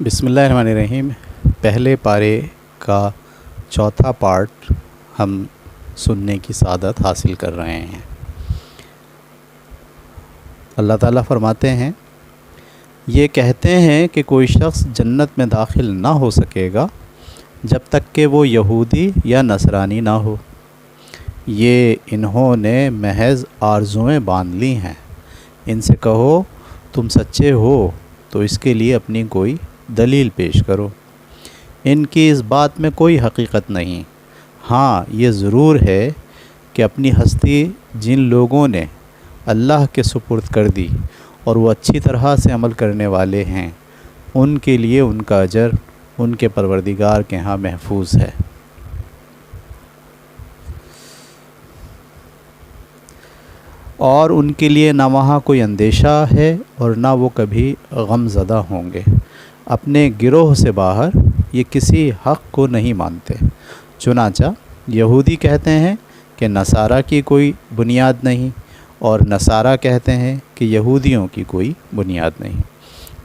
بسم اللہ الرحمن الرحیم۔ پہلے پارے کا چوتھا پارٹ ہم سننے کی سعادت حاصل کر رہے ہیں۔ اللہ تعالیٰ فرماتے ہیں، یہ کہتے ہیں کہ کوئی شخص جنت میں داخل نہ ہو سکے گا جب تک کہ وہ یہودی یا نصرانی نہ ہو۔ یہ انہوں نے محض آرزوئیں باندھ لی ہیں۔ ان سے کہو تم سچے ہو تو اس کے لیے اپنی کوئی دلیل پیش کرو۔ ان کی اس بات میں کوئی حقیقت نہیں۔ ہاں یہ ضرور ہے کہ اپنی ہستی جن لوگوں نے اللہ کے سپرد کر دی اور وہ اچھی طرح سے عمل کرنے والے ہیں، ان کے لیے ان کا اجر ان کے پروردگار کے ہاں محفوظ ہے۔ اور ان کے لیے نہ وہاں کوئی اندیشہ ہے اور نہ وہ کبھی غم زدہ ہوں گے۔ اپنے گروہ سے باہر یہ کسی حق کو نہیں مانتے۔ چنانچہ یہودی کہتے ہیں کہ نصارہ کی کوئی بنیاد نہیں، اور نصارہ کہتے ہیں کہ یہودیوں کی کوئی بنیاد نہیں۔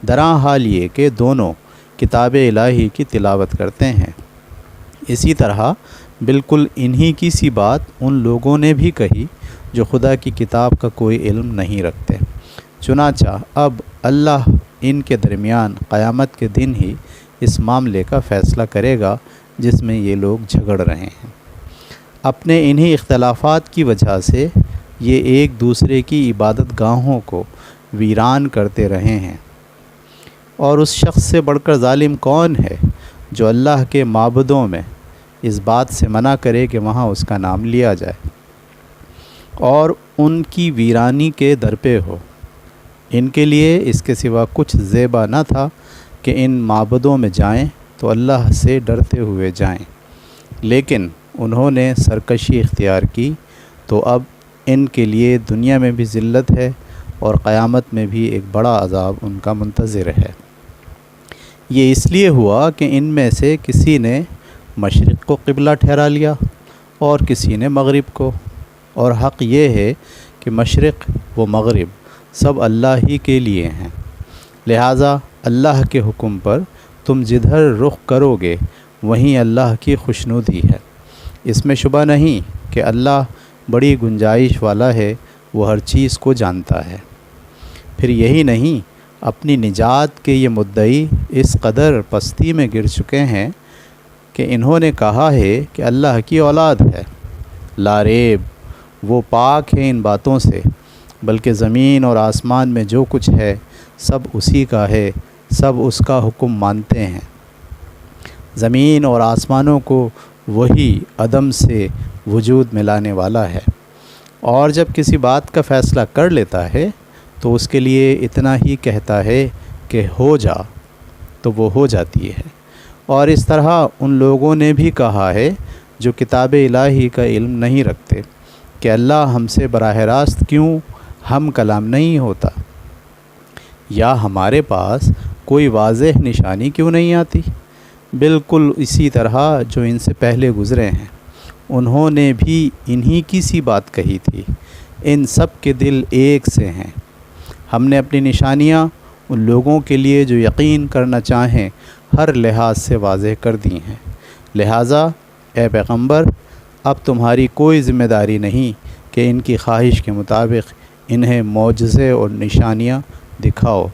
درا حال یہ کہ دونوں کتاب الہی کی تلاوت کرتے ہیں۔ اسی طرح بالکل انہی کی سی بات ان لوگوں نے بھی کہی جو خدا کی کتاب کا کوئی علم نہیں رکھتے۔ چنانچہ اب اللہ ان کے درمیان قیامت کے دن ہی اس معاملے کا فیصلہ کرے گا جس میں یہ لوگ جھگڑ رہے ہیں۔ اپنے انہی اختلافات کی وجہ سے یہ ایک دوسرے کی عبادت گاہوں کو ویران کرتے رہے ہیں۔ اور اس شخص سے بڑھ کر ظالم کون ہے جو اللہ کے معبودوں میں اس بات سے منع کرے کہ وہاں اس کا نام لیا جائے اور ان کی ویرانی کے درپے ہو۔ ان کے لیے اس کے سوا کچھ زیبا نہ تھا کہ ان معبودوں میں جائیں تو اللہ سے ڈرتے ہوئے جائیں، لیکن انہوں نے سرکشی اختیار کی تو اب ان کے لیے دنیا میں بھی ذلت ہے اور قیامت میں بھی ایک بڑا عذاب ان کا منتظر ہے۔ یہ اس لیے ہوا کہ ان میں سے کسی نے مشرق کو قبلہ ٹھہرا لیا اور کسی نے مغرب کو، اور حق یہ ہے کہ مشرق و مغرب سب اللہ ہی کے لیے ہیں، لہٰذا اللہ کے حکم پر تم جدھر رخ کرو گے وہیں اللہ کی خوشنودی ہے۔ اس میں شبہ نہیں کہ اللہ بڑی گنجائش والا ہے، وہ ہر چیز کو جانتا ہے۔ پھر یہی نہیں، اپنی نجات کے یہ مدعی اس قدر پستی میں گر چکے ہیں کہ انہوں نے کہا ہے کہ اللہ کی اولاد ہے۔ لا ریب، وہ پاک ہے ان باتوں سے، بلکہ زمین اور آسمان میں جو کچھ ہے سب اسی کا ہے، سب اس کا حکم مانتے ہیں۔ زمین اور آسمانوں کو وہی عدم سے وجود میں لانے والا ہے، اور جب کسی بات کا فیصلہ کر لیتا ہے تو اس کے لیے اتنا ہی کہتا ہے کہ ہو جا، تو وہ ہو جاتی ہے۔ اور اس طرح ان لوگوں نے بھی کہا ہے جو کتاب الہی کا علم نہیں رکھتے کہ اللہ ہم سے براہ راست کیوں ہم کلام نہیں ہوتا، یا ہمارے پاس کوئی واضح نشانی کیوں نہیں آتی۔ بالکل اسی طرح جو ان سے پہلے گزرے ہیں، انہوں نے بھی انہی کی سی بات کہی تھی۔ ان سب کے دل ایک سے ہیں۔ ہم نے اپنی نشانیاں ان لوگوں کے لیے جو یقین کرنا چاہیں ہر لحاظ سے واضح کر دی ہیں، لہٰذا اے پیغمبر اب تمہاری کوئی ذمہ داری نہیں کہ ان کی خواہش کے مطابق انہیں معجزے اور نشانیاں دکھاؤ۔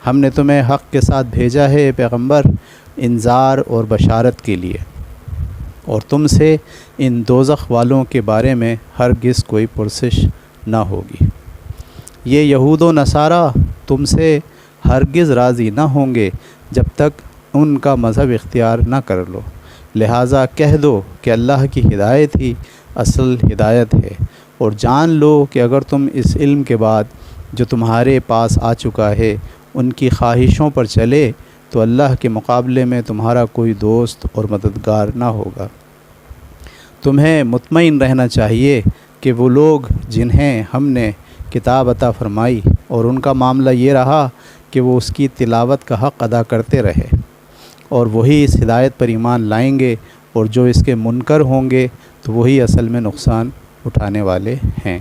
ہم نے تمہیں حق کے ساتھ بھیجا ہے اے پیغمبر، انذار اور بشارت کے لیے، اور تم سے ان دوزخ والوں کے بارے میں ہرگز کوئی پرسش نہ ہوگی۔ یہ یہود و نصارہ تم سے ہرگز راضی نہ ہوں گے جب تک ان کا مذہب اختیار نہ کر لو، لہٰذا کہہ دو کہ اللہ کی ہدایت ہی اصل ہدایت ہے، اور جان لو کہ اگر تم اس علم کے بعد جو تمہارے پاس آ چکا ہے ان کی خواہشوں پر چلے تو اللہ کے مقابلے میں تمہارا کوئی دوست اور مددگار نہ ہوگا۔ تمہیں مطمئن رہنا چاہیے کہ وہ لوگ جنہیں ہم نے کتاب عطا فرمائی اور ان کا معاملہ یہ رہا کہ وہ اس کی تلاوت کا حق ادا کرتے رہے، اور وہی اس ہدایت پر ایمان لائیں گے، اور جو اس کے منکر ہوں گے تو وہی اصل میں نقصان اٹھانے والے ہیں۔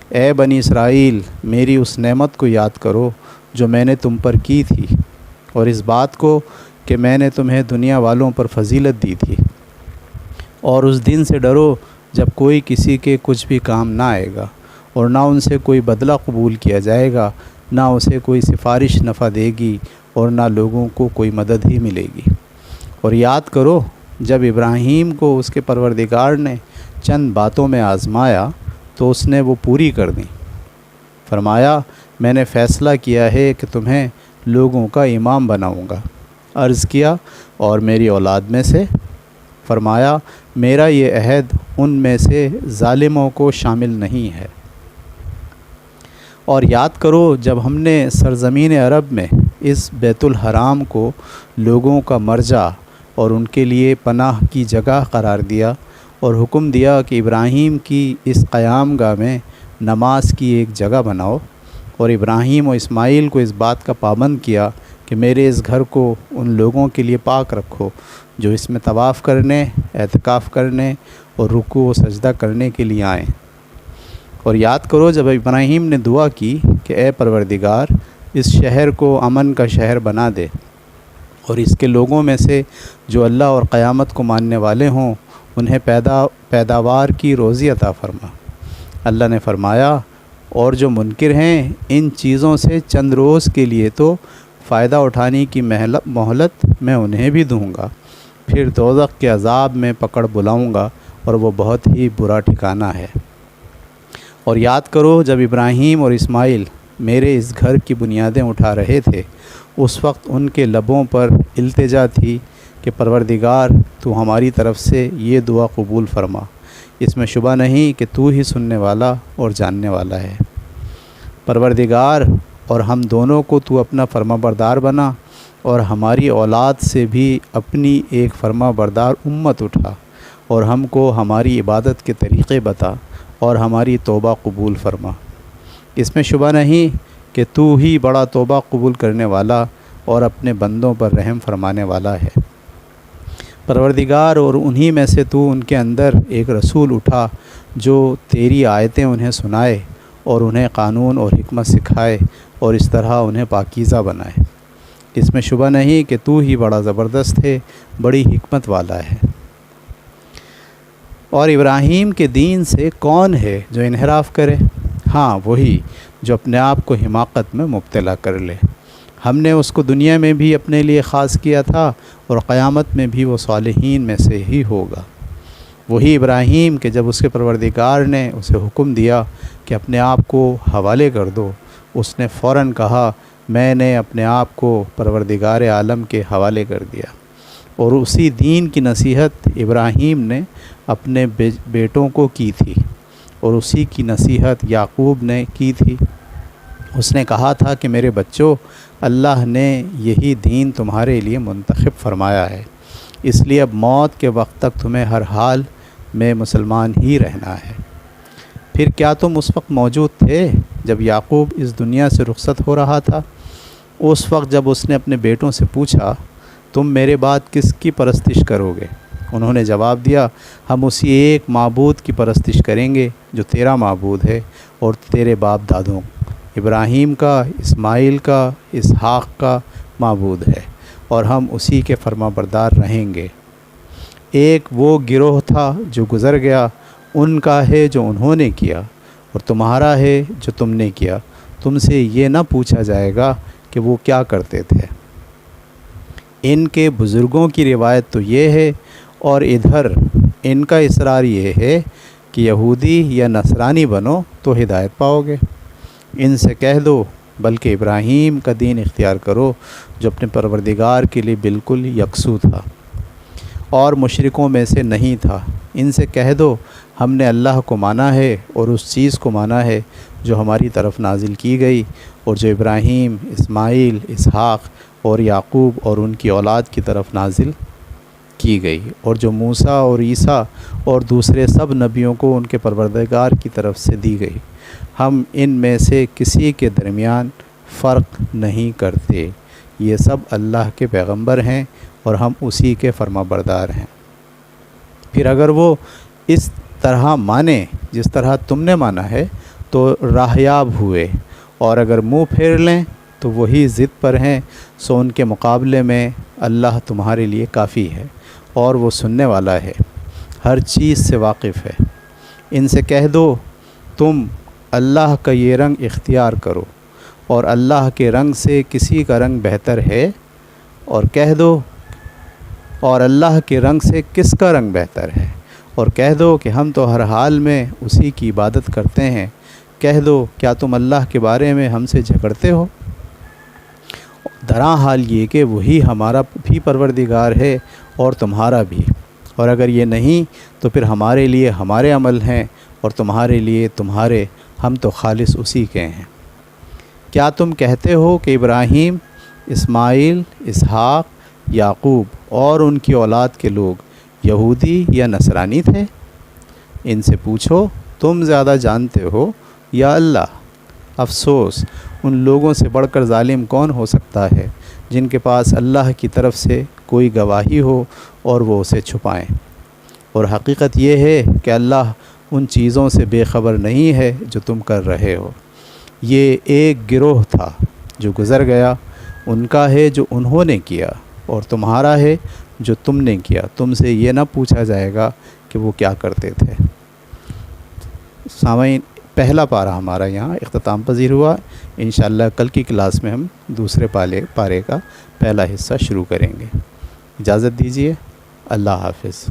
اے بنی اسرائیل، میری اس نعمت کو یاد کرو جو میں نے تم پر کی تھی، اور اس بات کو کہ میں نے تمہیں دنیا والوں پر فضیلت دی تھی، اور اس دن سے ڈرو جب کوئی کسی کے کچھ بھی کام نہ آئے گا، اور نہ ان سے کوئی بدلہ قبول کیا جائے گا، نہ اسے کوئی سفارش نفع دے گی، اور نہ لوگوں کو کوئی مدد ہی ملے گی۔ اور یاد کرو جب ابراہیم کو اس کے پروردگار نے چند باتوں میں آزمایا تو اس نے وہ پوری کر دیں۔ فرمایا میں نے فیصلہ کیا ہے کہ تمہیں لوگوں کا امام بناؤں گا۔ عرض کیا اور میری اولاد میں سے؟ فرمایا میرا یہ عہد ان میں سے ظالموں کو شامل نہیں ہے۔ اور یاد کرو جب ہم نے سرزمین عرب میں اس بیت الحرام کو لوگوں کا مرجع اور ان کے لیے پناہ کی جگہ قرار دیا، اور حکم دیا کہ ابراہیم کی اس قیام گاہ میں نماز کی ایک جگہ بناؤ، اور ابراہیم و اسماعیل کو اس بات کا پابند کیا کہ میرے اس گھر کو ان لوگوں کے لیے پاک رکھو جو اس میں طواف کرنے، اعتکاف کرنے اور رکوع و سجدہ کرنے کے لیے آئیں۔ اور یاد کرو جب ابراہیم نے دعا کی کہ اے پروردگار اس شہر کو امن کا شہر بنا دے، اور اس کے لوگوں میں سے جو اللہ اور قیامت کو ماننے والے ہوں انہیں پیداوار کی روزی عطا فرما۔ اللہ نے فرمایا اور جو منکر ہیں ان چیزوں سے چند روز کے لیے تو فائدہ اٹھانے کی مہلت میں انہیں بھی دوں گا، پھر دوزخ کے عذاب میں پکڑ بلاؤں گا، اور وہ بہت ہی برا ٹھکانہ ہے۔ اور یاد کرو جب ابراہیم اور اسماعیل میرے اس گھر کی بنیادیں اٹھا رہے تھے، اس وقت ان کے لبوں پر التجا تھی کہ پروردگار تو ہماری طرف سے یہ دعا قبول فرما، اس میں شبہ نہیں کہ تو ہی سننے والا اور جاننے والا ہے۔ پروردگار اور ہم دونوں کو تو اپنا فرما بردار بنا، اور ہماری اولاد سے بھی اپنی ایک فرما بردار امت اٹھا، اور ہم کو ہماری عبادت کے طریقے بتا، اور ہماری توبہ قبول فرما۔ اس میں شبہ نہیں کہ تو ہی بڑا توبہ قبول کرنے والا اور اپنے بندوں پر رحم فرمانے والا ہے۔ پروردگار اور انہی میں سے تو ان کے اندر ایک رسول اٹھا جو تیری آیتیں انہیں سنائے اور انہیں قانون اور حکمت سکھائے، اور اس طرح انہیں پاکیزہ بنائے۔ اس میں شبہ نہیں کہ تو ہی بڑا زبردست ہے، بڑی حکمت والا ہے۔ اور ابراہیم کے دین سے کون ہے جو انحراف کرے؟ ہاں وہی جو اپنے آپ کو حماقت میں مبتلا کر لے۔ ہم نے اس کو دنیا میں بھی اپنے لیے خاص کیا تھا، اور قیامت میں بھی وہ صالحین میں سے ہی ہوگا۔ وہی ابراہیم کہ جب اس کے پروردگار نے اسے حکم دیا کہ اپنے آپ کو حوالے کر دو، اس نے فوراً کہا میں نے اپنے آپ کو پروردگار عالم کے حوالے کر دیا۔ اور اسی دین کی نصیحت ابراہیم نے اپنے بیٹوں کو کی تھی، اور اسی کی نصیحت یعقوب نے کی تھی۔ اس نے کہا تھا کہ میرے بچوں، اللہ نے یہی دین تمہارے لیے منتخب فرمایا ہے، اس لیے اب موت کے وقت تک تمہیں ہر حال میں مسلمان ہی رہنا ہے۔ پھر کیا تم اس وقت موجود تھے جب یعقوب اس دنیا سے رخصت ہو رہا تھا؟ اس وقت جب اس نے اپنے بیٹوں سے پوچھا تم میرے بعد کس کی پرستش کرو گے؟ انہوں نے جواب دیا ہم اسی ایک معبود کی پرستش کریں گے جو تیرا معبود ہے اور تیرے باپ دادوں ابراہیم کا، اسماعیل کا، اسحاق کا معبود ہے، اور ہم اسی کے فرما بردار رہیں گے۔ ایک وہ گروہ تھا جو گزر گیا، ان کا ہے جو انہوں نے کیا، اور تمہارا ہے جو تم نے کیا۔ تم سے یہ نہ پوچھا جائے گا کہ وہ کیا کرتے تھے۔ ان کے بزرگوں کی روایت تو یہ ہے، اور ادھر ان کا اصرار یہ ہے کہ یہودی یا نصرانی بنو تو ہدایت پاؤ گے۔ ان سے کہہ دو بلکہ ابراہیم کا دین اختیار کرو جو اپنے پروردگار کے لیے بالکل یکسو تھا اور مشرکوں میں سے نہیں تھا۔ ان سے کہہ دو ہم نے اللہ کو مانا ہے اور اس چیز کو مانا ہے جو ہماری طرف نازل کی گئی اور جو ابراہیم، اسماعیل، اسحاق اور یعقوب اور ان کی اولاد کی طرف نازل کی گئی، اور جو موسیٰ اور عیسیٰ اور دوسرے سب نبیوں کو ان کے پروردگار کی طرف سے دی گئی۔ ہم ان میں سے کسی کے درمیان فرق نہیں کرتے۔ یہ سب اللہ کے پیغمبر ہیں اور ہم اسی کے فرما بردار ہیں۔ پھر اگر وہ اس طرح مانے جس طرح تم نے مانا ہے تو راہیاب ہوئے، اور اگر منہ پھیر لیں تو وہی ضد پر ہیں، سو ان کے مقابلے میں اللہ تمہارے لیے کافی ہے، اور وہ سننے والا ہے، ہر چیز سے واقف ہے۔ ان سے کہہ دو تم اللہ کا یہ رنگ اختیار کرو، اور اللہ کے رنگ سے کسی کا رنگ بہتر ہے، اور کہہ دو اور اللہ کے رنگ سے کس کا رنگ بہتر ہے، اور کہہ دو کہ ہم تو ہر حال میں اسی کی عبادت کرتے ہیں۔ کہہ دو کیا تم اللہ کے بارے میں ہم سے جھگڑتے ہو؟ درا حال یہ کہ وہی ہمارا بھی پروردگار ہے اور تمہارا بھی، اور اگر یہ نہیں تو پھر ہمارے لیے ہمارے عمل ہیں اور تمہارے لیے تمہارے، ہم تو خالص اسی کے ہیں۔ کیا تم کہتے ہو کہ ابراہیم، اسماعیل، اسحاق، یعقوب اور ان کی اولاد کے لوگ یہودی یا نصرانی تھے؟ ان سے پوچھو تم زیادہ جانتے ہو یا اللہ؟ افسوس، ان لوگوں سے بڑھ کر ظالم کون ہو سکتا ہے جن کے پاس اللہ کی طرف سے کوئی گواہی ہو اور وہ اسے چھپائیں۔ اور حقیقت یہ ہے کہ اللہ ان چیزوں سے بے خبر نہیں ہے جو تم کر رہے ہو۔ یہ ایک گروہ تھا جو گزر گیا، ان کا ہے جو انہوں نے کیا، اور تمہارا ہے جو تم نے کیا، تم سے یہ نہ پوچھا جائے گا کہ وہ کیا کرتے تھے۔ سامعین، پہلا پارہ ہمارا یہاں اختتام پذیر ہوا۔ انشاءاللہ کل کی کلاس میں ہم دوسرے پارے کا پہلا حصہ شروع کریں گے۔ اجازت دیجیے، اللہ حافظ۔